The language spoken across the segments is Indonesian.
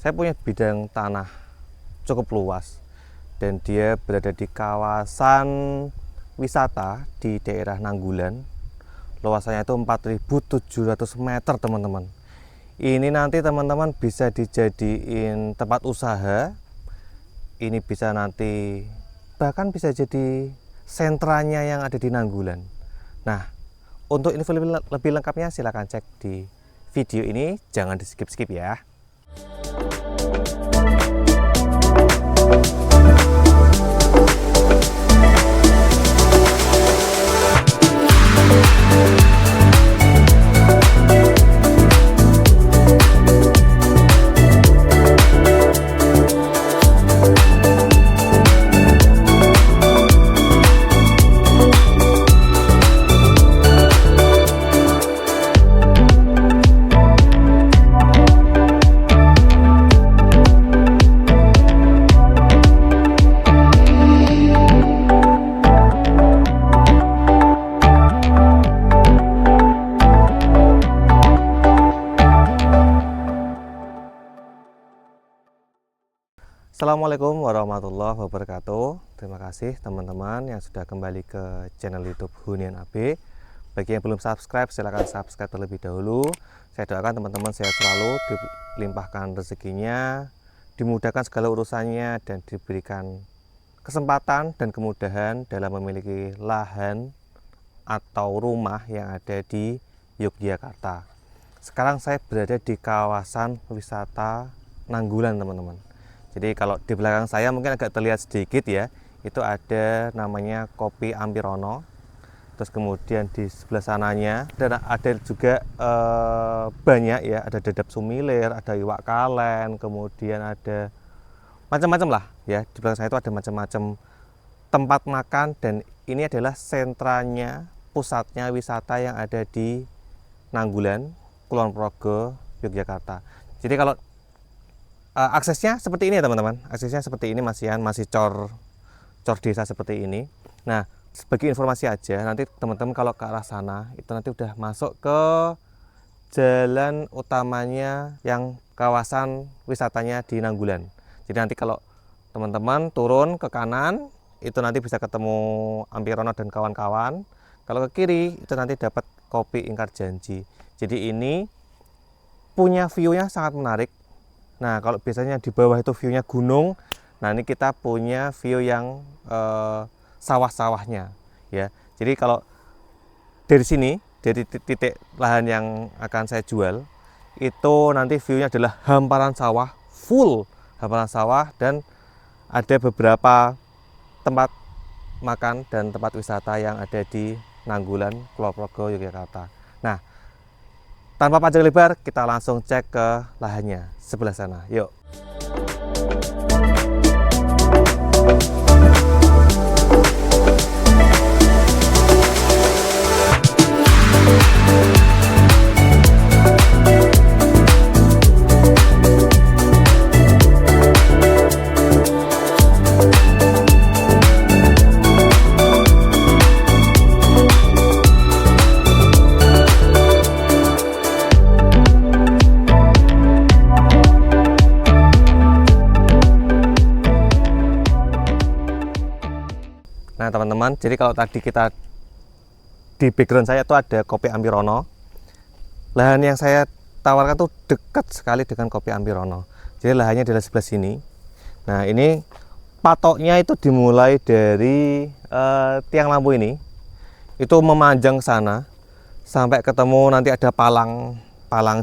Saya punya bidang tanah cukup luas dan dia berada di kawasan wisata di daerah Nanggulan. Luasannya itu 4.700 meter, teman-teman. Ini nanti teman-teman bisa dijadiin tempat usaha. Ini bisa nanti bahkan bisa jadi sentranya yang ada di Nanggulan. Nah, untuk info lebih lengkapnya silahkan cek di video ini, jangan di skip-skip ya. Assalamualaikum warahmatullahi wabarakatuh. Terima kasih teman-teman yang sudah kembali ke channel YouTube Hunian AB. Bagi yang belum subscribe, silahkan subscribe terlebih dahulu. Saya doakan teman-teman sehat selalu, dilimpahkan rezekinya, dimudahkan segala urusannya, dan diberikan kesempatan dan kemudahan dalam memiliki lahan atau rumah yang ada di Yogyakarta. Sekarang saya berada di kawasan wisata Nanggulan, teman-teman. Jadi kalau di belakang saya mungkin agak terlihat sedikit ya, itu ada namanya Kopi Ampirono. Terus kemudian di sebelah sananya dan ada juga banyak ya, ada dadap sumilir, ada iwak kalen, kemudian ada macam-macam lah ya. Di belakang saya itu ada macam-macam tempat makan dan ini adalah sentranya, pusatnya wisata yang ada di Nanggulan, Kulon Progo, Yogyakarta. Jadi kalau aksesnya seperti ini ya teman-teman, aksesnya seperti ini, masih cor desa seperti ini. Nah, sebagai informasi aja, nanti teman-teman kalau ke arah sana itu nanti udah masuk ke jalan utamanya yang kawasan wisatanya di Nanggulan. Jadi nanti kalau teman-teman turun ke kanan itu nanti bisa ketemu Ampirono dan kawan-kawan. Kalau ke kiri itu nanti dapat Kopi Ingkar Janji. Jadi ini punya view-nya sangat menarik. Nah, kalau biasanya di bawah itu view-nya gunung, nah ini kita punya view yang sawah-sawahnya ya. Jadi kalau dari sini, dari titik lahan yang akan saya jual, itu nanti view-nya adalah hamparan sawah, full hamparan sawah, dan ada beberapa tempat makan dan tempat wisata yang ada di Nanggulan, Kulon Progo, Yogyakarta. Nah, tanpa panjang lebar, kita langsung cek ke lahannya sebelah sana. Yuk. Nah teman-teman, jadi kalau tadi kita di background saya itu ada Kopi Ampirono. Lahan yang saya tawarkan tuh dekat sekali dengan Kopi Ampirono. Jadi lahannya adalah sebelah sini. Nah ini patoknya itu dimulai dari tiang lampu ini, itu memanjang ke sana sampai ketemu nanti ada palang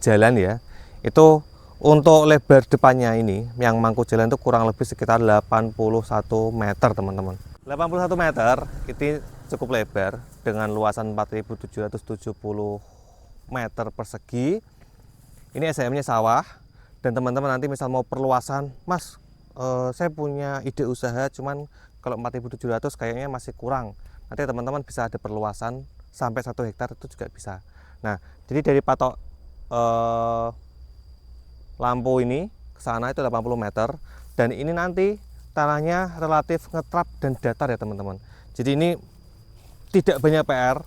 jalan ya. Itu untuk lebar depannya ini yang mangku jalan itu kurang lebih sekitar 81 meter teman-teman. 81 meter itu cukup lebar dengan luasan 4.770 meter persegi. Ini SDM-nya sawah, dan teman-teman nanti misal mau perluasan, Mas, saya punya ide usaha, cuman kalau 4.700 kayaknya masih kurang. Nanti teman-teman bisa ada perluasan sampai 1 hektar itu juga bisa. Nah, jadi dari patok lampu ini ke sana itu 80 meter, dan ini nanti tanahnya relatif ngetrap dan datar ya teman-teman. Jadi ini tidak banyak PR,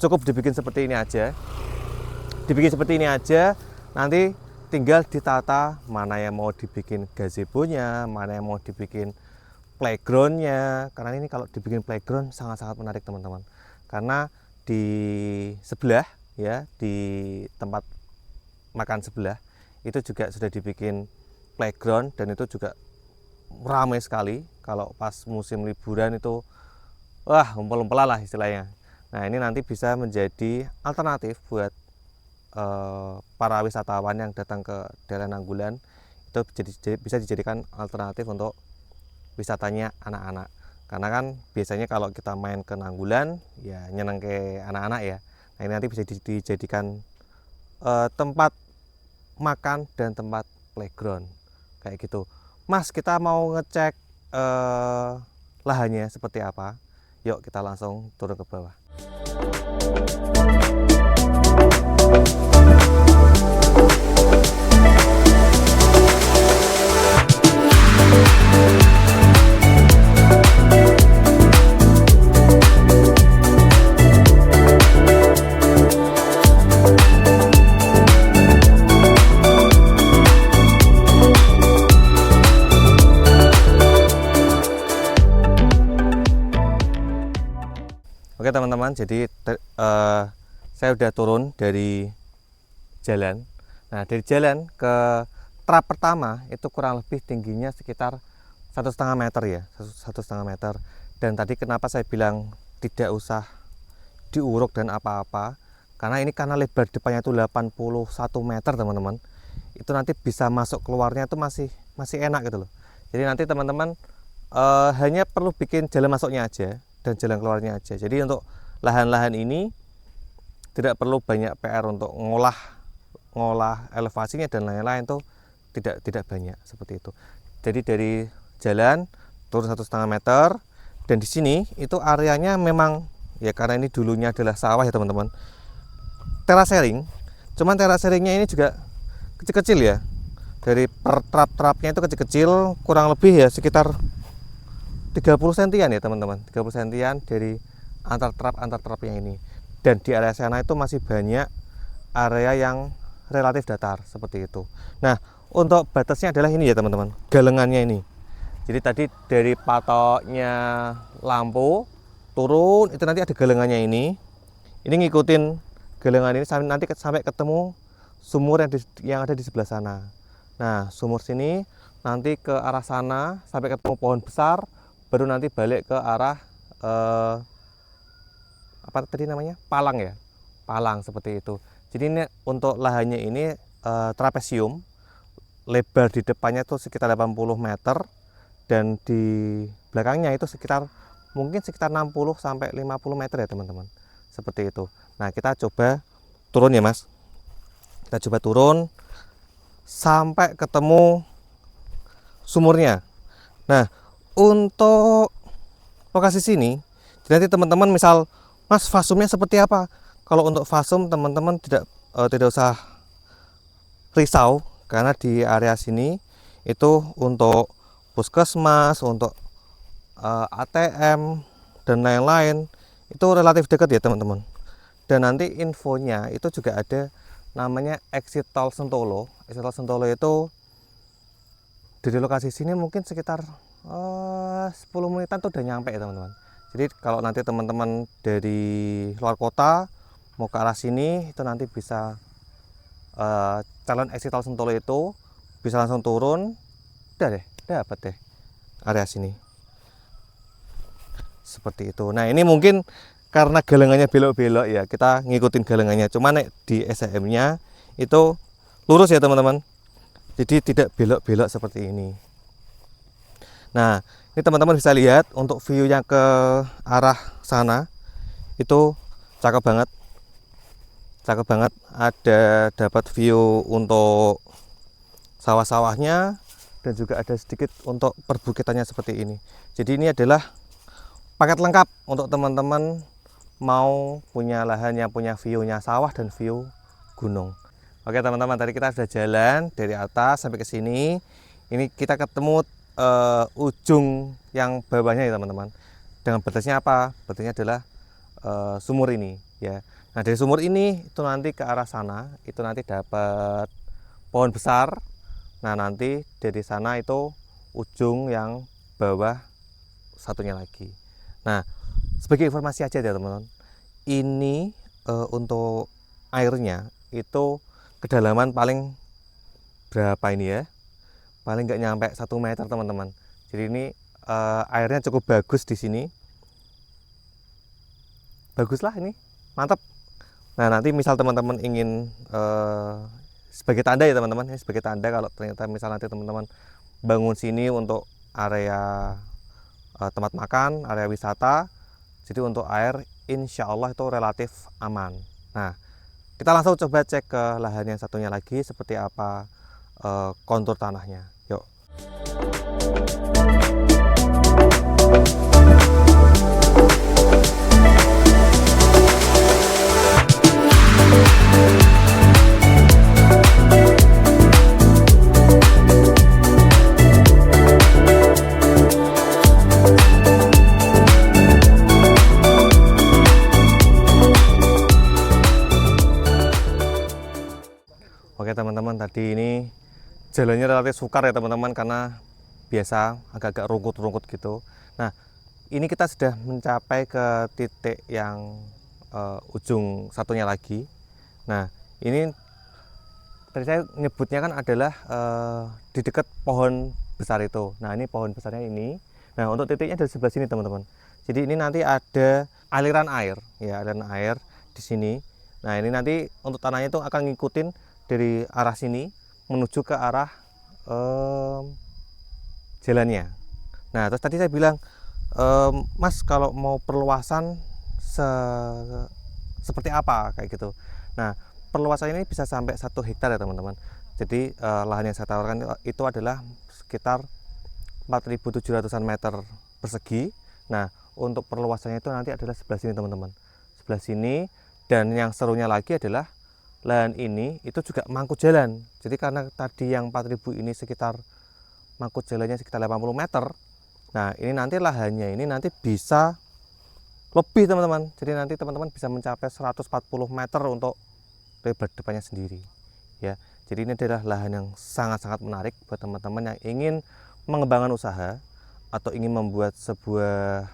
cukup dibikin seperti ini aja. Dibikin seperti ini aja, nanti tinggal ditata mana yang mau dibikin gazebo-nya, mana yang mau dibikin playground-nya. Karena ini kalau dibikin playground sangat-sangat menarik teman-teman. Karena di sebelah ya, di tempat makan sebelah itu juga sudah dibikin playground, dan itu juga ramai sekali. Kalau pas musim liburan itu wah, umpel-umpelan lah istilahnya. Nah, ini nanti bisa menjadi alternatif buat para wisatawan yang datang ke daerah Nanggulan. Itu bisa dijadikan alternatif untuk wisatanya anak-anak. Karena kan biasanya kalau kita main ke Nanggulan ya nyeneng ke anak-anak ya. Nah, ini nanti bisa dijadikan tempat makan dan tempat playground kayak gitu. Mas, kita mau ngecek lahannya seperti apa. Yuk kita langsung turun ke bawah. Oke teman-teman, jadi saya udah turun dari jalan. Nah, dari jalan ke trap pertama itu kurang lebih tingginya sekitar 1,5 meter ya, 1,5 meter. Dan tadi kenapa saya bilang tidak usah diuruk dan apa-apa, karena lebar depannya itu 81 meter teman-teman. Itu nanti bisa masuk keluarnya itu masih enak gitu loh. Jadi nanti teman-teman hanya perlu bikin jalan masuknya aja dan jalan keluarnya aja. Jadi untuk lahan-lahan ini tidak perlu banyak PR untuk ngolah elevasinya dan lain-lain, itu tidak banyak seperti itu. Jadi dari jalan turun 1,5 meter, dan di sini itu areanya memang ya, karena ini dulunya adalah sawah ya teman-teman, terasering. Cuman terasering-nya ini juga kecil-kecil ya, dari per trap-trapnya itu kecil-kecil, kurang lebih ya sekitar 30 sentian ya teman-teman, 30 sentian dari antar trap yang ini. Dan di area sana itu masih banyak area yang relatif datar seperti itu. Nah, untuk batasnya adalah ini ya teman-teman, galengannya ini. Jadi tadi dari patoknya lampu turun itu nanti ada galengannya ini. Ini ngikutin galengan ini sampai ketemu sumur yang ada di sebelah sana. Nah, sumur sini nanti ke arah sana sampai ketemu pohon besar, baru nanti balik ke arah apa tadi namanya, palang ya, palang seperti itu. Jadi ini untuk lahannya ini trapesium, lebar di depannya itu sekitar 80 meter, dan di belakangnya itu mungkin sekitar 60 sampai 50 meter ya teman-teman, seperti itu. Nah, kita coba turun ya Mas, kita coba turun sampai ketemu sumurnya. Nah, untuk lokasi sini nanti teman-teman misal, Mas, fasumnya seperti apa? Kalau untuk fasum teman-teman tidak usah risau, karena di area sini itu untuk puskesmas, untuk ATM dan lain-lain itu relatif dekat ya teman-teman. Dan nanti infonya itu juga ada namanya exit tol Sentolo. Exit tol Sentolo itu dari lokasi sini mungkin sekitar 10 menitan tuh udah nyampe ya teman-teman. Jadi kalau nanti teman-teman dari luar kota mau ke arah sini, itu nanti bisa calon exit tol Sentolo itu bisa langsung turun, udah deh, dapat deh area sini seperti itu. Nah, ini mungkin karena galengannya belok-belok ya, kita ngikutin galengannya. Cuman di SHM-nya itu lurus ya teman-teman, jadi tidak belok-belok seperti ini. Nah, ini teman-teman bisa lihat untuk view yang ke arah sana itu cakep banget, ada dapat view untuk sawah-sawahnya, dan juga ada sedikit untuk perbukitannya seperti ini. Jadi ini adalah paket lengkap untuk teman-teman mau punya lahan yang punya view-nya sawah dan view gunung. Oke teman-teman, tadi kita sudah jalan dari atas sampai ke sini. Ini kita ketemu ujung yang bawahnya ya teman-teman. Dengan batasnya apa? Batasnya adalah sumur ini ya. Nah, dari sumur ini itu nanti ke arah sana itu nanti dapat pohon besar. Nah, nanti dari sana itu ujung yang bawah satunya lagi. Nah, sebagai informasi aja ya teman-teman, ini untuk airnya itu kedalaman paling berapa ini ya, paling nggak nyampe 1 meter teman-teman. Jadi ini airnya cukup bagus di sini, bagus lah ini, mantap. Nah, nanti misal teman-teman ingin sebagai tanda ya teman-teman, ini sebagai tanda kalau ternyata misal nanti teman-teman bangun sini untuk area tempat makan, area wisata, jadi untuk air insya Allah itu relatif aman. Nah, kita langsung coba cek ke lahan yang satunya lagi seperti apa kontur tanahnya. Yuk. Oke teman-teman, tadi ini jalannya relatif sukar ya teman-teman, karena biasa agak-agak rungkut-rungkut gitu. Nah, ini kita sudah mencapai ke titik yang ujung satunya lagi. Nah, ini tadi saya nyebutnya kan adalah di dekat pohon besar itu. Nah, ini pohon besarnya ini. Nah, untuk titiknya dari sebelah sini teman-teman. Jadi ini nanti ada aliran air, ya aliran air di sini. Nah, ini nanti untuk tanahnya itu akan ngikutin dari arah sini menuju ke arah jalannya. Nah, terus tadi saya bilang, Mas kalau mau perluasan seperti apa kayak gitu. Nah, perluasan ini bisa sampai 1 hektar ya teman-teman. Jadi lahan yang saya tawarkan itu adalah sekitar 4.700-an meter persegi. Nah, untuk perluasannya itu nanti adalah sebelah sini teman-teman, sebelah sini. Dan yang serunya lagi adalah lahan ini itu juga mangkut jalan. Jadi karena tadi yang 4.000 ini sekitar mangkut jalannya sekitar 80 meter. Nah, ini nanti lahannya ini nanti bisa lebih teman-teman. Jadi nanti teman-teman bisa mencapai 140 meter untuk lebar depannya sendiri. Ya, jadi ini adalah lahan yang sangat-sangat menarik buat teman-teman yang ingin mengembangkan usaha atau ingin membuat sebuah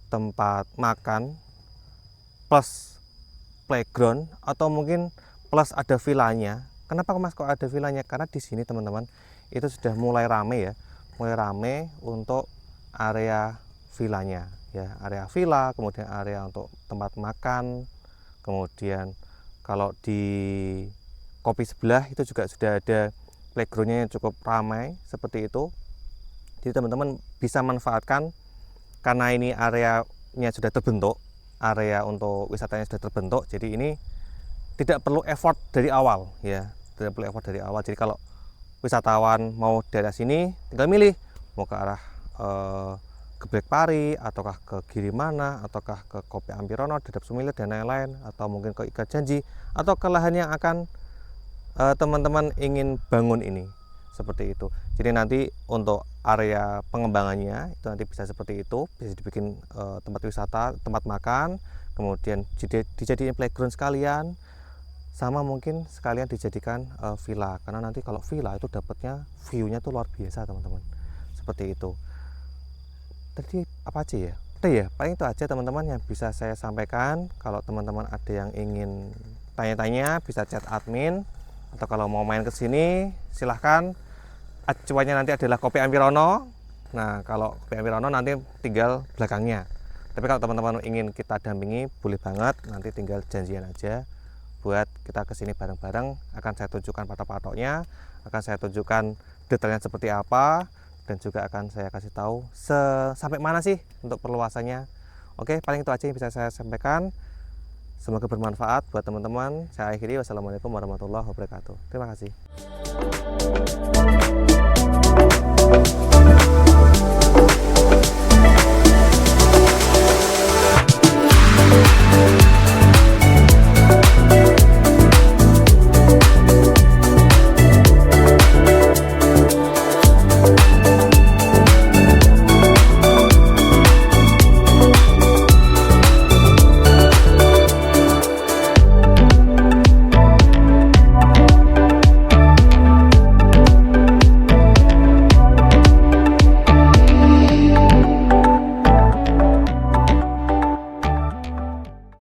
tempat makan plus playground atau mungkin plus ada villanya. Kenapa Mas kok ada villanya? Karena di sini teman-teman itu sudah mulai rame ya, mulai rame untuk area villanya ya, area villa, kemudian area untuk tempat makan, kemudian kalau di kopi sebelah itu juga sudah ada playgroundnya yang cukup ramai seperti itu. Jadi teman-teman bisa manfaatkan karena ini areanya sudah terbentuk, area untuk wisatanya sudah terbentuk, jadi ini tidak perlu effort dari awal ya, tidak perlu effort dari awal. Jadi kalau wisatawan mau daerah sini tinggal milih mau ke arah Gebrek Pari, ataukah ke Girimana, ataukah ke Kopi Ampirono, Dadap Sumilir dan lain-lain, atau mungkin ke Ikat Janji, atau ke lahan yang akan teman-teman ingin bangun ini, seperti itu. Jadi nanti untuk area pengembangannya itu nanti bisa seperti itu, bisa dibikin tempat wisata, tempat makan, kemudian dijadikan playground sekalian, sama mungkin sekalian dijadikan villa, karena nanti kalau villa itu dapatnya view-nya tuh luar biasa teman-teman, seperti itu. Tadi apa aja ya? Udah ya, paling itu aja teman-teman yang bisa saya sampaikan. Kalau teman-teman ada yang ingin tanya-tanya bisa chat admin, atau kalau mau main ke sini silahkan. Acuannya nanti adalah Kopi Ampirono. Nah, kalau Kopi Ampirono nanti tinggal belakangnya. Tapi kalau teman-teman ingin kita dampingi boleh banget, nanti tinggal janjian aja buat kita kesini bareng-bareng. Akan saya tunjukkan patok-patoknya, akan saya tunjukkan detailnya seperti apa, dan juga akan saya kasih tahu sampai mana sih untuk perluasannya. Oke, paling itu aja yang bisa saya sampaikan. Semoga bermanfaat buat teman-teman. Saya akhiri, wassalamualaikum warahmatullahi wabarakatuh. Terima kasih.